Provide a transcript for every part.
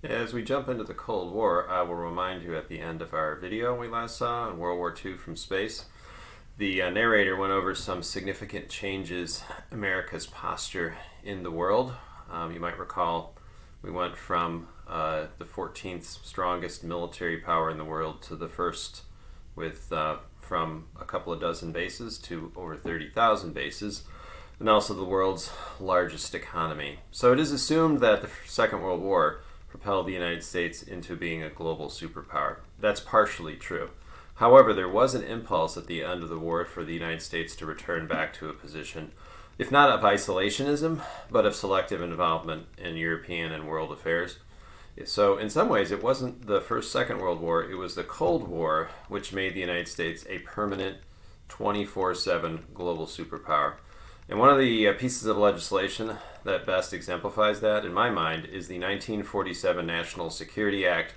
As we jump into the Cold War, I will remind you at the end of our video we last saw on World War II from space, the narrator went over some significant changes America's posture in the world. You might recall we went from the 14th strongest military power in the world to the first with from a couple of dozen bases to over 30,000 bases, and also the world's largest economy. So it is assumed that the Second World War propelled the United States into being a global superpower. That's partially true. However, there was an impulse at the end of the war for the United States to return back to a position, if not of isolationism, but of selective involvement in European and world affairs. So, in some ways, it wasn't the first, Second World War, it was the Cold War which made the United States a permanent 24/7 global superpower. And one of the pieces of legislation that best exemplifies that, in my mind, is the 1947 National Security Act,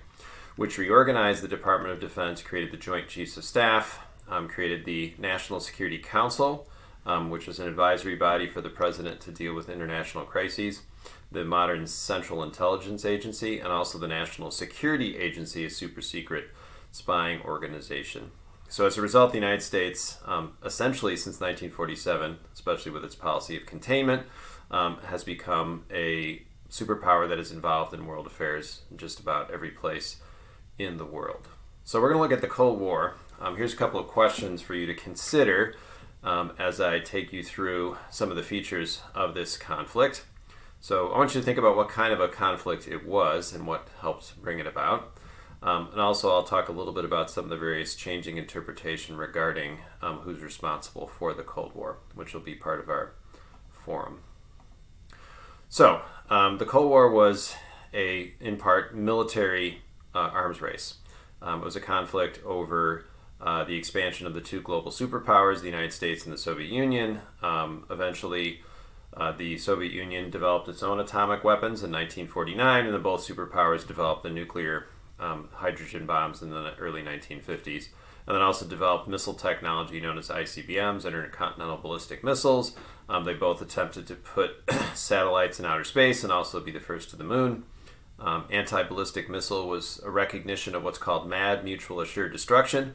which reorganized the Department of Defense, created the Joint Chiefs of Staff, created the National Security Council, which was an advisory body for the president to deal with international crises, the modern Central Intelligence Agency, and also the National Security Agency, a super secret spying organization. So as a result, the United States, essentially since 1947, especially with its policy of containment, has become a superpower that is involved in world affairs in just about every place in the world. So we're going to look at the Cold War. Here's a couple of questions for you to consider as I take you through some of the features of this conflict. So I want you to think about what kind of a conflict it was and what helped bring it about. And also I'll talk a little bit about some of the various changing interpretation regarding who's responsible for the Cold War, which will be part of our forum. So the Cold War was in part, military arms race. It was a conflict over the expansion of the two global superpowers, the United States and the Soviet Union. Eventually, the Soviet Union developed its own atomic weapons in 1949, and then both superpowers developed the nuclear hydrogen bombs in the early 1950s, and then also developed missile technology known as ICBMs, intercontinental ballistic missiles. They both attempted to put satellites in outer space and also be the first to the moon. Anti-ballistic missile was a recognition of what's called MAD, mutual assured destruction.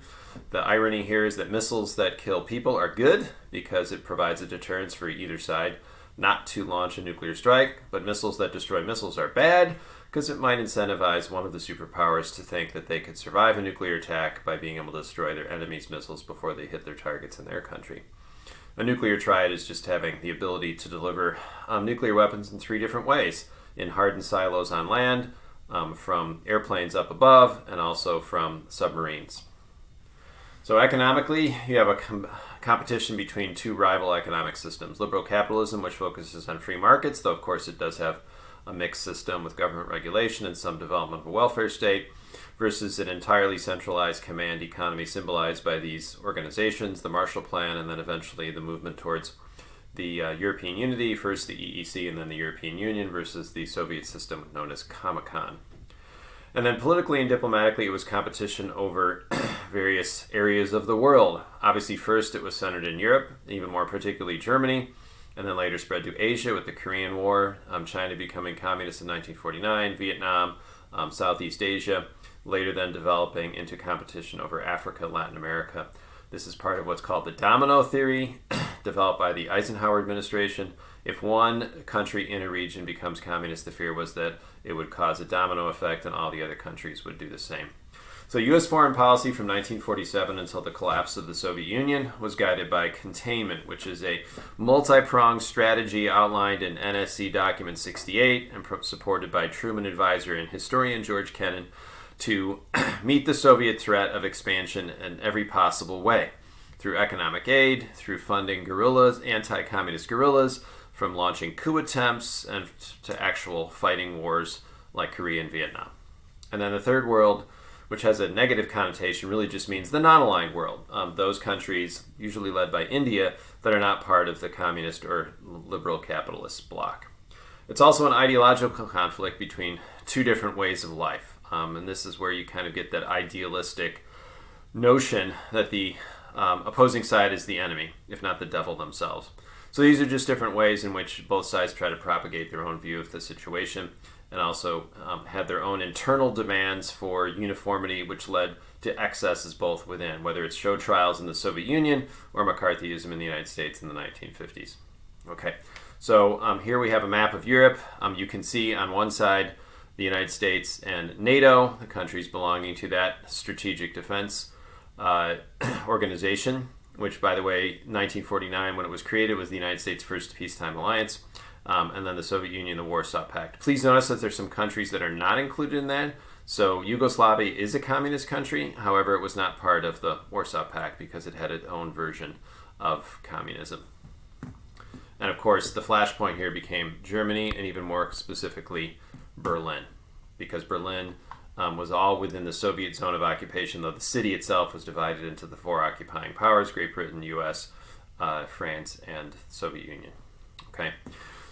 The irony here is that missiles that kill people are good because it provides a deterrence for either side not to launch a nuclear strike, but missiles that destroy missiles are bad because it might incentivize one of the superpowers to think that they could survive a nuclear attack by being able to destroy their enemies' missiles before they hit their targets in their country. A nuclear triad is just having the ability to deliver nuclear weapons in three different ways: in hardened silos on land, from airplanes up above, and also from submarines. So economically, you have a competition between two rival economic systems. Liberal capitalism, which focuses on free markets, though of course it does have a mixed system with government regulation and some development of a welfare state, versus an entirely centralized command economy symbolized by these organizations, the Marshall Plan, and then eventually the movement towards the European unity, first the EEC and then the European Union, versus the Soviet system known as Comecon. And then politically and diplomatically, it was competition over various areas of the world. Obviously, first it was centered in Europe, even more particularly Germany, and then later spread to Asia with the Korean War, China becoming communist in 1949, Vietnam, Southeast Asia, later then developing into competition over Africa, Latin America. This is part of what's called the domino theory, developed by the Eisenhower administration. If one country in a region becomes communist, the fear was that it would cause a domino effect and all the other countries would do the same. So U.S. foreign policy from 1947 until the collapse of the Soviet Union was guided by containment, which is a multi-pronged strategy outlined in NSC Document 68 and supported by Truman advisor and historian George Kennan to meet the Soviet threat of expansion in every possible way, through economic aid, through funding guerrillas, anti-communist guerrillas, from launching coup attempts and to actual fighting wars like Korea and Vietnam. And then the third world, which has a negative connotation, really just means the non-aligned world. Those countries, usually led by India, that are not part of the communist or liberal capitalist bloc. It's also an ideological conflict between two different ways of life. And this is where you kind of get that idealistic notion that the opposing side is the enemy, if not the devil themselves. So these are just different ways in which both sides try to propagate their own view of the situation and also had their own internal demands for uniformity, which led to excesses both within, whether it's show trials in the Soviet Union or McCarthyism in the United States in the 1950s. Okay, so here we have a map of Europe. You can see on one side the United States and NATO, the countries belonging to that strategic defense organization, which, by the way, 1949, when it was created, was the United States' first peacetime alliance, and then the Soviet Union, the Warsaw Pact. Please notice that there's some countries that are not included in that. So Yugoslavia is a communist country. However, it was not part of the Warsaw Pact because it had its own version of communism. And of course, the flashpoint here became Germany, and even more specifically, Berlin, because Berlin was all within the Soviet zone of occupation, though the city itself was divided into the four occupying powers: Great Britain, U.S., France, and the Soviet Union. Okay,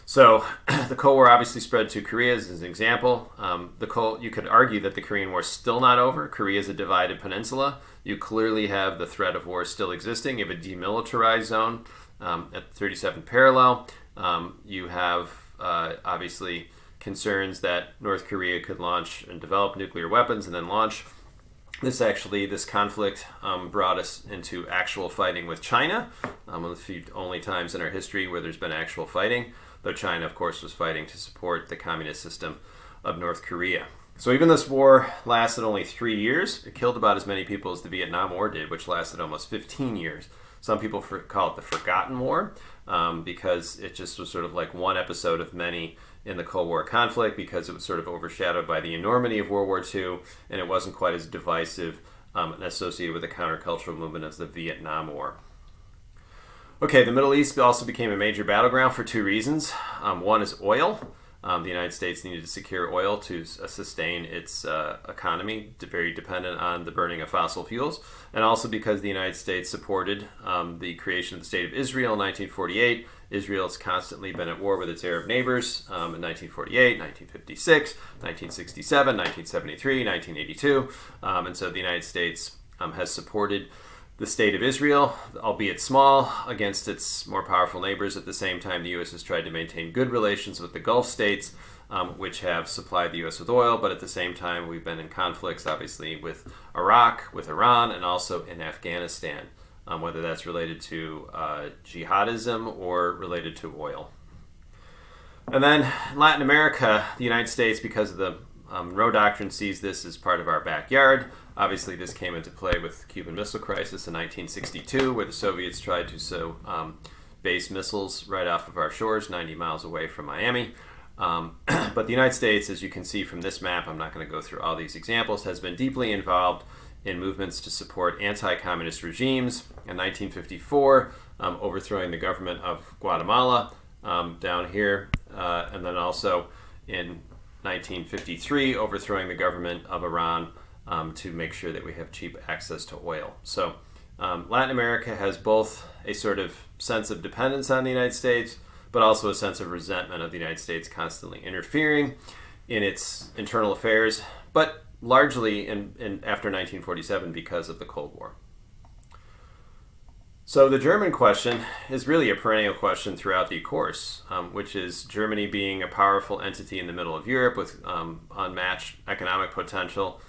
so the Cold War obviously spread to Korea as an example. You could argue that the Korean War is still not over. Korea is a divided peninsula. You clearly have the threat of war still existing. You have a demilitarized zone at the 37th parallel. You have obviously concerns that North Korea could launch and develop nuclear weapons and then launch. This conflict brought us into actual fighting with China, one of the few only times in our history where there's been actual fighting, though China, of course, was fighting to support the communist system of North Korea. So even this war lasted only 3 years. It killed about as many people as the Vietnam War did, which lasted almost 15 years. Some people call it the Forgotten War because it just was sort of like one episode of many in the Cold War conflict, because it was sort of overshadowed by the enormity of World War II, and it wasn't quite as divisive and associated with the countercultural movement as the Vietnam War. Okay, the Middle East also became a major battleground for two reasons. One is oil. The United States needed to secure oil to sustain its economy, very dependent on the burning of fossil fuels, and also because the United States supported the creation of the State of Israel in 1948. Israel has constantly been at war with its Arab neighbors in 1948, 1956, 1967, 1973, 1982, and so the United States has supported the State of Israel, albeit small, against its more powerful neighbors. At the same time, the U.S. has tried to maintain good relations with the Gulf states, which have supplied the U.S. with oil, but at the same time, we've been in conflicts, obviously, with Iraq, with Iran, and also in Afghanistan, whether that's related to jihadism or related to oil. And then in Latin America, the United States, because of the Monroe Doctrine, sees this as part of our backyard. Obviously, this came into play with the Cuban Missile Crisis in 1962, where the Soviets tried to base missiles right off of our shores, 90 miles away from Miami. But the United States, as you can see from this map, I'm not going to go through all these examples, has been deeply involved in movements to support anti-communist regimes. In 1954, overthrowing the government of Guatemala down here, and then also in 1953, overthrowing the government of Iran to make sure that we have cheap access to oil. So Latin America has both a sort of sense of dependence on the United States, but also a sense of resentment of the United States constantly interfering in its internal affairs, but largely after 1947 because of the Cold War. So the German question is really a perennial question throughout the course, which is Germany being a powerful entity in the middle of Europe with unmatched economic potential.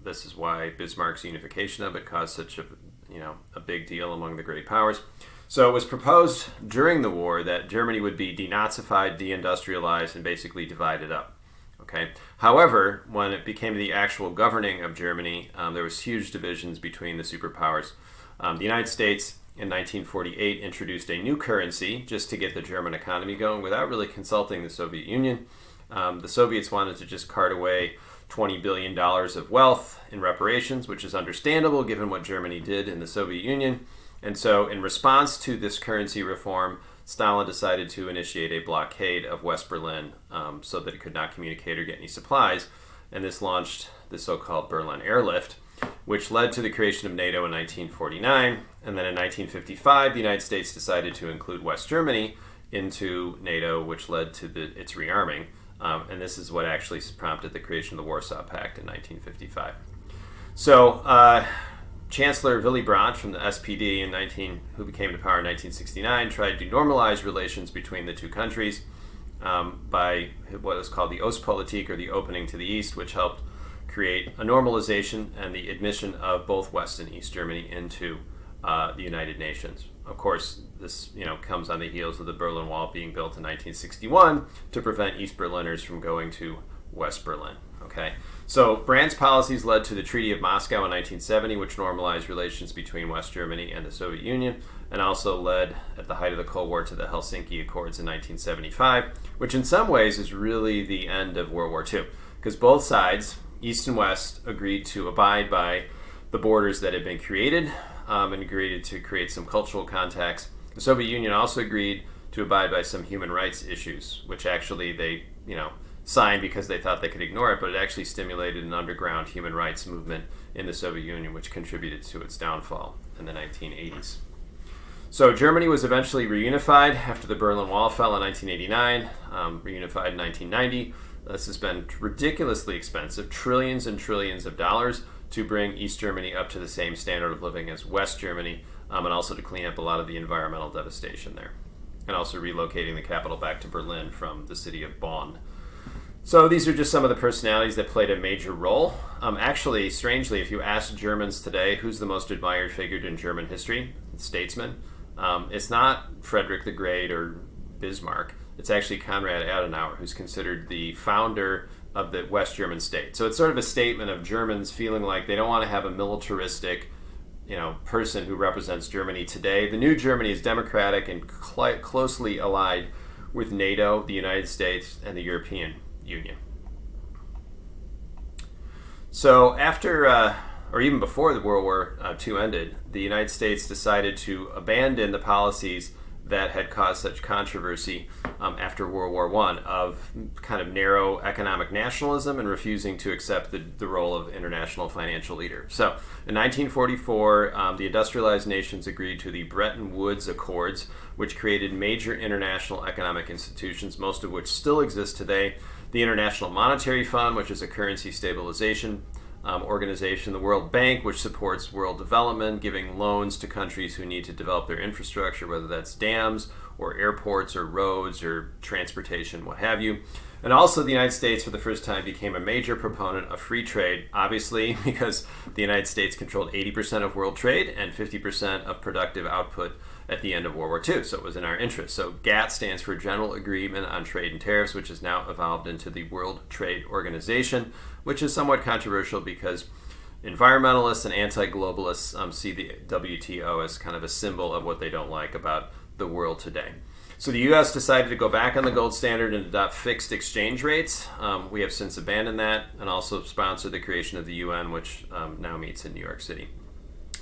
This is why Bismarck's unification of it caused such a big deal among the great powers. So it was proposed during the war that Germany would be denazified, deindustrialized, and basically divided up. Okay. However, when it became the actual governing of Germany, there was huge divisions between the superpowers. The United States in 1948 introduced a new currency just to get the German economy going without really consulting the Soviet Union. The Soviets wanted to just cart away $20 billion of wealth in reparations, which is understandable given what Germany did in the Soviet Union. And so in response to this currency reform, Stalin decided to initiate a blockade of West Berlin so that it could not communicate or get any supplies. And this launched the so-called Berlin Airlift, which led to the creation of NATO in 1949. And then in 1955, the United States decided to include West Germany into NATO, which led to its rearming. And this is what actually prompted the creation of the Warsaw Pact in 1955. So Chancellor Willy Brandt from the SPD, who became to power in 1969, tried to normalize relations between the two countries. by what was called the Ostpolitik, or the opening to the East, which helped create a normalization and the admission of both West and East Germany into the United Nations. Of course, this comes on the heels of the Berlin Wall being built in 1961 to prevent East Berliners from going to West Berlin. Okay, so Brandt's policies led to the Treaty of Moscow in 1970, which normalized relations between West Germany and the Soviet Union, and also led, at the height of the Cold War, to the Helsinki Accords in 1975, which in some ways is really the end of World War II, because both sides, East and West, agreed to abide by the borders that had been created, and agreed to create some cultural contacts. The Soviet Union also agreed to abide by some human rights issues, which actually they, signed because they thought they could ignore it, but it actually stimulated an underground human rights movement in the Soviet Union, which contributed to its downfall in the 1980s. So Germany was eventually reunified after the Berlin Wall fell in 1989, reunified in 1990. This has been ridiculously expensive, trillions and trillions of dollars, to bring East Germany up to the same standard of living as West Germany, and also to clean up a lot of the environmental devastation there, and also relocating the capital back to Berlin from the city of Bonn. So these are just some of the personalities that played a major role. Actually, strangely, if you ask Germans today who's the most admired figure in German history, statesman, it's not Frederick the Great or Bismarck. It's actually Konrad Adenauer, who's considered the founder of the West German state. So it's sort of a statement of Germans feeling like they don't want to have a militaristic, person who represents Germany today. The new Germany is democratic and closely allied with NATO, the United States, and the European Union. So after, or even before the World War II ended, the United States decided to abandon the policies that had caused such controversy after World War I, of kind of narrow economic nationalism and refusing to accept the role of international financial leader. So in 1944, the industrialized nations agreed to the Bretton Woods Accords, which created major international economic institutions, most of which still exist today. The International Monetary Fund, which is a currency stabilization organization, the World Bank, which supports world development, giving loans to countries who need to develop their infrastructure, whether that's dams or airports or roads or transportation, what have you. And also the United States, for the first time, became a major proponent of free trade, obviously because the United States controlled 80% of world trade and 50% of productive output at the end of World War II, so it was in our interest. So GATT stands for General Agreement on Trade and Tariffs, which has now evolved into the World Trade Organization, which is somewhat controversial because environmentalists and anti-globalists see the WTO as kind of a symbol of what they don't like about the world today. So the U.S. decided to go back on the gold standard and adopt fixed exchange rates. We have since abandoned that, and also sponsored the creation of the UN, which now meets in New York City.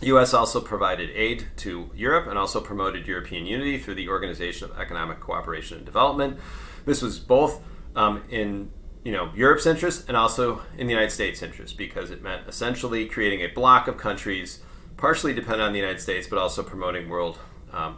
The U.S. also provided aid to Europe and also promoted European unity through the Organization of Economic Cooperation and Development. This was both in Europe's interest and also in the United States' interest, because it meant essentially creating a bloc of countries partially dependent on the United States, but also promoting world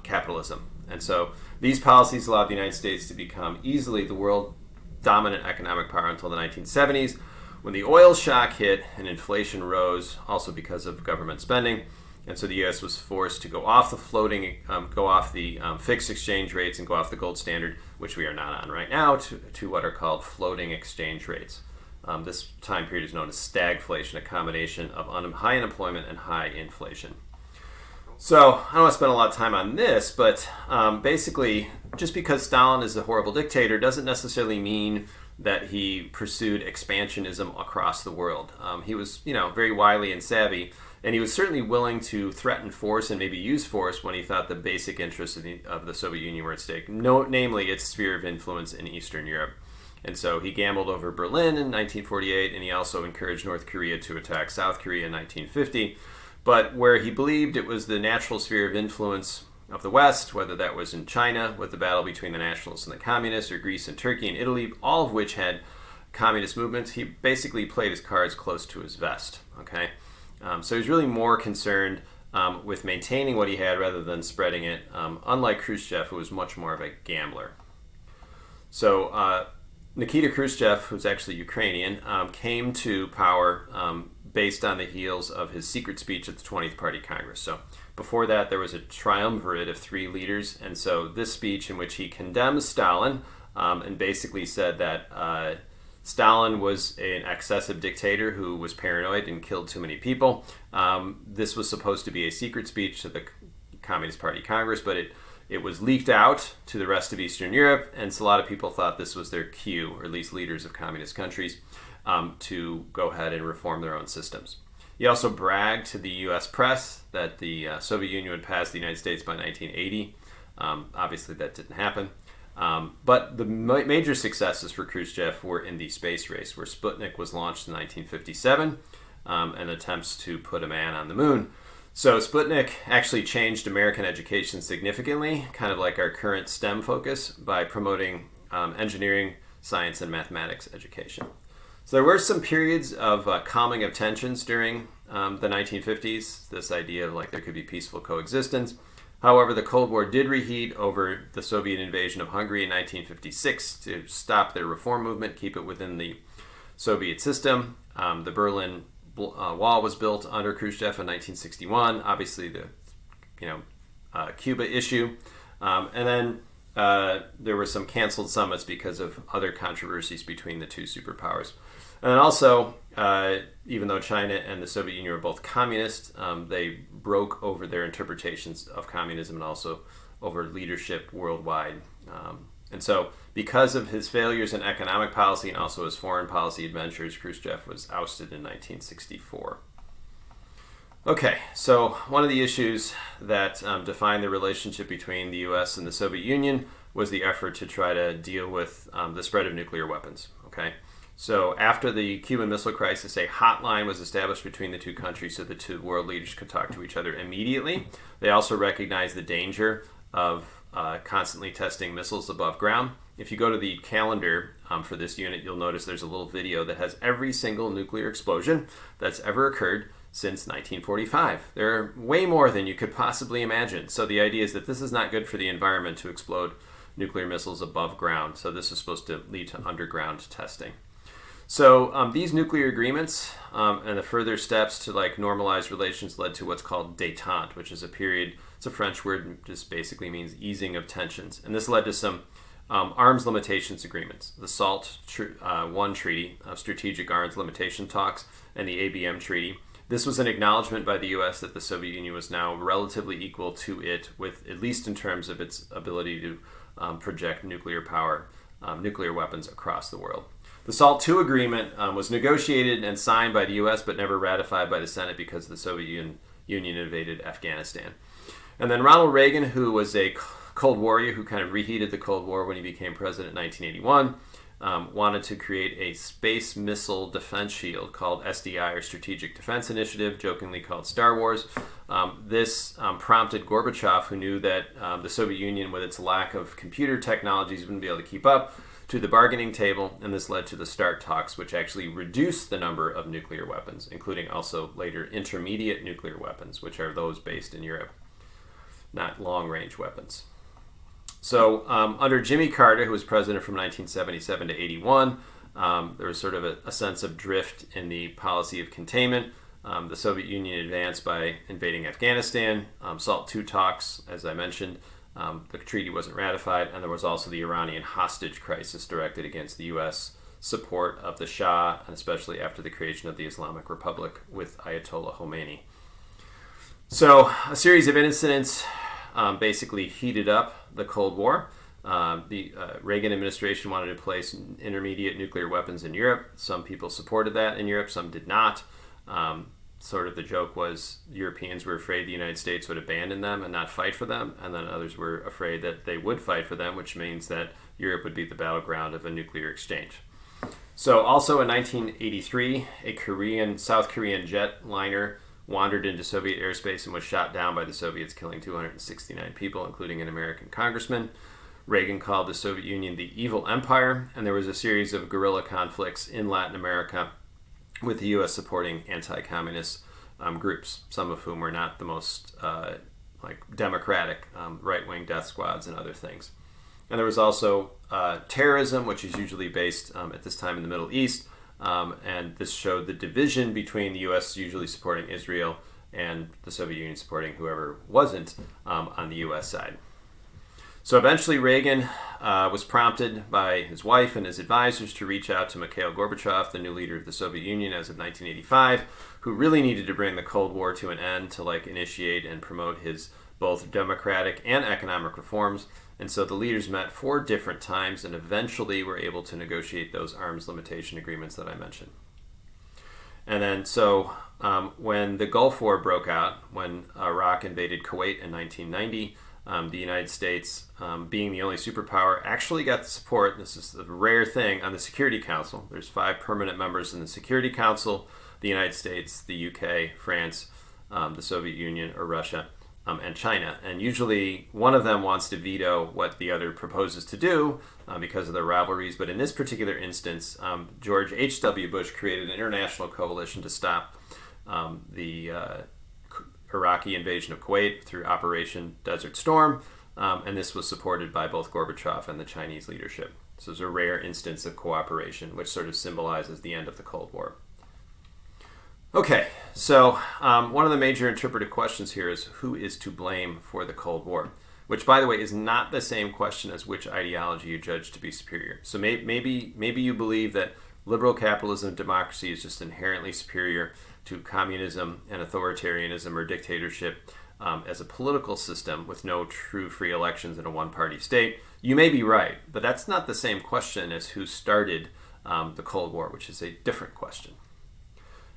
capitalism. And so these policies allowed the United States to become easily the world dominant economic power until the 1970s, when the oil shock hit and inflation rose, also because of government spending. And so the U.S. was forced to go off the fixed exchange rates and go off the gold standard, which we are not on right now, to what are called floating exchange rates. This time period is known as stagflation, a combination of high unemployment and high inflation. So I don't want to spend a lot of time on this, but basically, just because Stalin is a horrible dictator doesn't necessarily mean that he pursued expansionism across the world. He was, very wily and savvy, and he was certainly willing to threaten force and maybe use force when he thought the basic interests of the Soviet Union were at stake, namely its sphere of influence in Eastern Europe. And so he gambled over Berlin in 1948, and he also encouraged North Korea to attack South Korea in 1950. But where he believed it was the natural sphere of influence of the West, whether that was in China with the battle between the nationalists and the communists, or Greece and Turkey and Italy, all of which had communist movements, he basically played his cards close to his vest. Okay, so he's really more concerned with maintaining what he had rather than spreading it, unlike Khrushchev, who was much more of a gambler. So Nikita Khrushchev, who's actually Ukrainian, came to power based on the heels of his secret speech at the 20th Party Congress. So before that, there was a triumvirate of three leaders, and so this speech, in which he condemns Stalin and basically said that Stalin was an excessive dictator who was paranoid and killed too many people. This was supposed to be a secret speech to the Communist Party Congress, but it was leaked out to the rest of Eastern Europe, and so a lot of people thought this was their cue, or at least leaders of communist countries, to go ahead and reform their own systems. He also bragged to the U.S. press that the Soviet Union would pass the United States by 1980. Obviously, that didn't happen. But the major successes for Khrushchev were in the space race, where Sputnik was launched in 1957, and attempts to put a man on the moon. So Sputnik actually changed American education significantly, kind of like our current STEM focus, by promoting engineering, science, and mathematics education. So there were some periods of calming of tensions during the 1950s, this idea of like there could be peaceful coexistence. However, the Cold War did reheat over the Soviet invasion of Hungary in 1956 to stop their reform movement, keep it within the Soviet system. The Berlin Wall was built under Khrushchev in 1961. Obviously, the Cuba issue, and then there were some canceled summits because of other controversies between the two superpowers. And then also, even though China and the Soviet Union were both communist, they broke over their interpretations of communism and also over leadership worldwide. And so, because of his failures in economic policy and also his foreign policy adventures, Khrushchev was ousted in 1964. Okay, so one of the issues that defined the relationship between the U.S. and the Soviet Union was the effort to try to deal with the spread of nuclear weapons. Okay, so after the Cuban Missile Crisis, a hotline was established between the two countries so the two world leaders could talk to each other immediately. They also recognized the danger of constantly testing missiles above ground. If you go to the calendar for this unit, you'll notice there's a little video that has every single nuclear explosion that's ever occurred since 1945. There are way more than you could possibly imagine. So the idea is that this is not good for the environment to explode nuclear missiles above ground. So this is supposed to lead to underground testing. So these nuclear agreements and the further steps to like normalize relations led to what's called Détente, which is a period, it's a French word, just basically means easing of tensions. And this led to some arms limitations agreements, the SALT I Treaty, Strategic Arms Limitation Talks, and the ABM Treaty. This was an acknowledgement by the U.S. that the Soviet Union was now relatively equal to it, with at least in terms of its ability to project nuclear power, nuclear weapons across the world. The SALT II agreement was negotiated and signed by the U.S. but never ratified by the Senate because the Soviet Union invaded Afghanistan. And then Ronald Reagan, who was a Cold Warrior who kind of reheated the Cold War when he became president in 1981, wanted to create a space missile defense shield called SDI, or Strategic Defense Initiative, jokingly called Star Wars. This prompted Gorbachev, who knew that the Soviet Union, with its lack of computer technologies, wouldn't be able to keep up, to the bargaining table, and this led to the START talks, which actually reduced the number of nuclear weapons, including also later intermediate nuclear weapons, which are those based in Europe, not long-range weapons. So under Jimmy Carter, who was president from 1977 to 81, there was sort of a sense of drift in the policy of containment. The Soviet Union advanced by invading Afghanistan. SALT II talks, as I mentioned, the treaty wasn't ratified, and there was also the Iranian hostage crisis directed against the U.S. support of the Shah, and especially after the creation of the Islamic Republic with Ayatollah Khomeini. So a series of incidents basically heated up the Cold War. The Reagan administration wanted to place intermediate nuclear weapons in Europe. Some people supported that in Europe, some did not. Sort of the joke was Europeans were afraid the United States would abandon them and not fight for them, and then others were afraid that they would fight for them, which means that Europe would be the battleground of a nuclear exchange. So also in 1983, a South Korean jetliner wandered into Soviet airspace and was shot down by the Soviets, killing 269 people, including an American congressman. Reagan called the Soviet Union the evil empire, and there was a series of guerrilla conflicts in Latin America with the U.S. supporting anti-communist groups, some of whom were not the most democratic, right-wing death squads and other things. And there was also terrorism, which is usually based at this time in the Middle East, and this showed the division between the U.S. usually supporting Israel and the Soviet Union supporting whoever wasn't on the U.S. side. So eventually Reagan was prompted by his wife and his advisors to reach out to Mikhail Gorbachev, the new leader of the Soviet Union as of 1985, who really needed to bring the Cold War to an end to initiate and promote his both democratic and economic reforms. And so the leaders met 4 different times and eventually were able to negotiate those arms limitation agreements that I mentioned. And then when the Gulf War broke out, when Iraq invaded Kuwait in 1990, the United States, being the only superpower, actually got the support, this is a rare thing, on the Security Council. There's 5 permanent members in the Security Council: the United States, the UK, France, the Soviet Union or Russia, and China. And usually one of them wants to veto what the other proposes to do because of their rivalries. But in this particular instance, George H.W. Bush created an international coalition to stop the Iraqi invasion of Kuwait through Operation Desert Storm, and this was supported by both Gorbachev and the Chinese leadership. So it's a rare instance of cooperation, which sort of symbolizes the end of the Cold War. Okay, so one of the major interpretive questions here is who is to blame for the Cold War, which, by the way, is not the same question as which ideology you judge to be superior. So maybe you believe that liberal capitalism and democracy is just inherently superior to communism and authoritarianism or dictatorship as a political system with no true free elections in a one-party state. You may be right, but that's not the same question as who started the Cold War, which is a different question.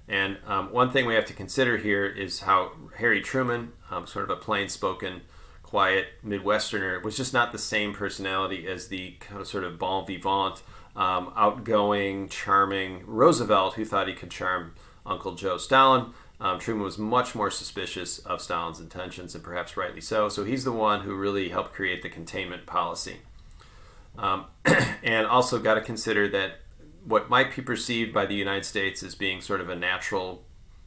And one thing we have to consider here is how Harry Truman, sort of a plain-spoken, quiet Midwesterner, was just not the same personality as the kind of sort of bon vivant, outgoing, charming Roosevelt, who thought he could charm Uncle Joe Stalin. Truman was much more suspicious of Stalin's intentions, and perhaps rightly so. So he's the one who really helped create the containment policy. And also got to consider that what might be perceived by the United States as being sort of a natural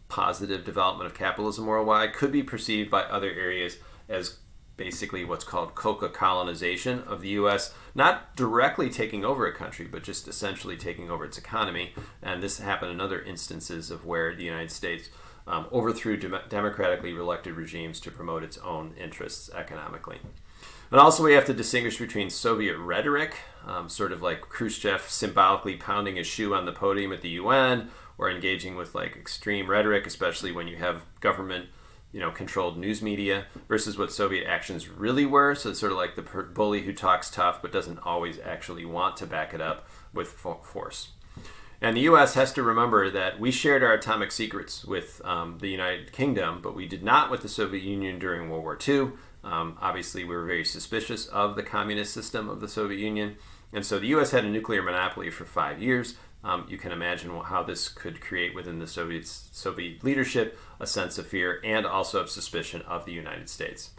positive development of capitalism worldwide could be perceived by other areas as basically what's called coca-colonization of the U.S., not directly taking over a country, but just essentially taking over its economy. And this happened in other instances of where the United States overthrew democratically elected regimes to promote its own interests economically. And also we have to distinguish between Soviet rhetoric, sort of like Khrushchev symbolically pounding his shoe on the podium at the UN, or engaging with extreme rhetoric, especially when you have government controlled news media, versus what Soviet actions really were. So it's sort of like the bully who talks tough but doesn't always actually want to back it up with force. And the U.S. has to remember that we shared our atomic secrets with the United Kingdom, but we did not with the Soviet Union during World War II. Obviously, we were very suspicious of the communist system of the Soviet Union. And so the U.S. had a nuclear monopoly for 5 years. You can imagine how this could create within the Soviet leadership a sense of fear and also of suspicion of the United States.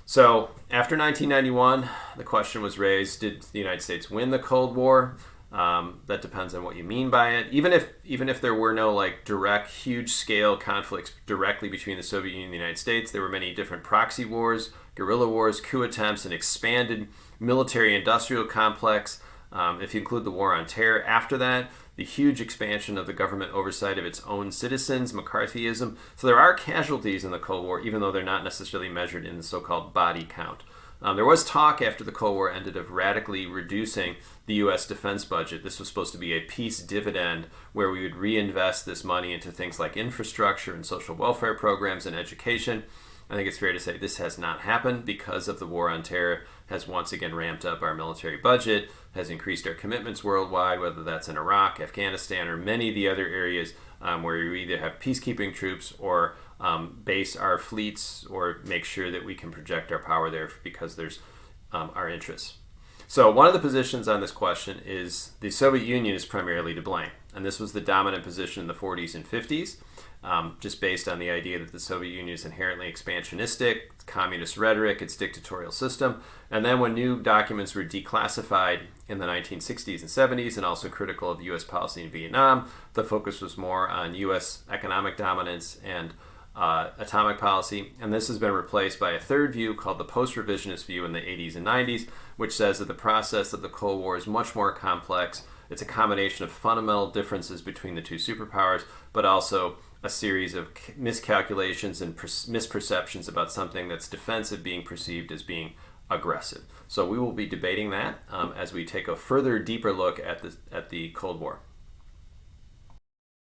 So after 1991, the question was raised, did the United States win the Cold War? That depends on what you mean by it. Even if there were no direct, huge-scale conflicts directly between the Soviet Union and the United States, there were many different proxy wars, guerrilla wars, coup attempts, an expanded military-industrial complex. If you include the war on terror after that, the huge expansion of the government oversight of its own citizens, McCarthyism. So there are casualties in the Cold War, even though they're not necessarily measured in the so-called body count. There was talk after the Cold War ended of radically reducing the U.S. defense budget. This was supposed to be a peace dividend where we would reinvest this money into things like infrastructure and social welfare programs and education. I think it's fair to say this has not happened because of the war on terror, has once again ramped up our military budget, has increased our commitments worldwide, whether that's in Iraq, Afghanistan, or many of the other areas where we either have peacekeeping troops or base our fleets or make sure that we can project our power there because there's our interests. So one of the positions on this question is the Soviet Union is primarily to blame. And this was the dominant position in the 40s and 50s, just based on the idea that the Soviet Union is inherently expansionistic, communist rhetoric, its dictatorial system. And then when new documents were declassified in the 1960s and 70s and also critical of U.S. policy in Vietnam, the focus was more on U.S. economic dominance and atomic policy, and this has been replaced by a third view called the post-revisionist view in the 80s and 90s, which says that the process of the Cold War is much more complex. It's a combination of fundamental differences between the two superpowers, but also a series of miscalculations and misperceptions about something that's defensive being perceived as being aggressive. So we will be debating that as we take a further, deeper look at the Cold War.